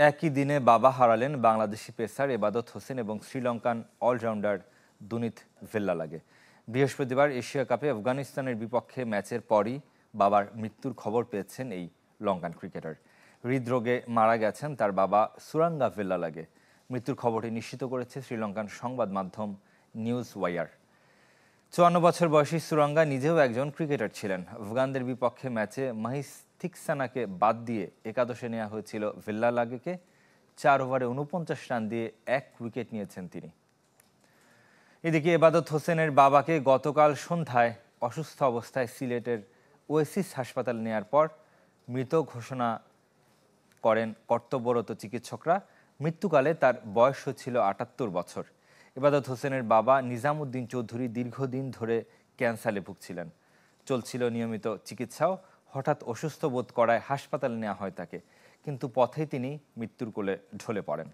একই দিনে বাবা হারালেন বাংলাদেশি পেসার এবাদত হোসেন এবং শ্রীলঙ্কান অলরাউন্ডার দুনিত ভেল্লালাগে। বৃহস্পতিবার এশিয়া কাপে আফগানিস্তানের বিপক্ষে ম্যাচের পরই বাবার মৃত্যুর খবর পেয়েছেন এই লঙ্কান ক্রিকেটার। হৃদরোগে মারা গেছেন তার বাবা সুরাঙ্গা ভেল্লালাগে। মৃত্যুর খবরটি নিশ্চিত করেছে শ্রীলঙ্কান সংবাদ মাধ্যম নিউজ ওয়াইয়ার। 54 বছর বয়সী সুরাঙ্গা নিজেও একজন ক্রিকেটার ছিলেন। আফগানদের বিপক্ষে ম্যাচে মাহিস থিকসানাকে বাদ দিয়ে একাদশে নেওয়া হয়েছিল ভেল্লালাগেকে। 4 ওভারে 49 রান দিয়ে 1 উইকেট নিয়েছেন তিনি। এদিকে এবাদত হোসেনের বাবাকে গতকাল সন্ধ্যায় অসুস্থ অবস্থায় সিলেটের ওয়েসিস হাসপাতালে নেয়ার পর মৃত ঘোষণা করেন কর্তব্যরত চিকিৎসকরা। মৃত্যুকালে তার বয়স ছিল 78 বছর। এবাদত হোসেনের বাবা নিজামুদ্দিন চৌধুরী দীর্ঘদিন ধরে ক্যান্সারে ভুগছিলেন। চলছিল নিয়মিত চিকিৎসাও। হঠাৎ অসুস্থ বোধ করায় হাসপাতালে নেওয়া হয় তাকে, কিন্তু পথেই তিনি মৃত্যুর কোলে ঢলে পড়েন।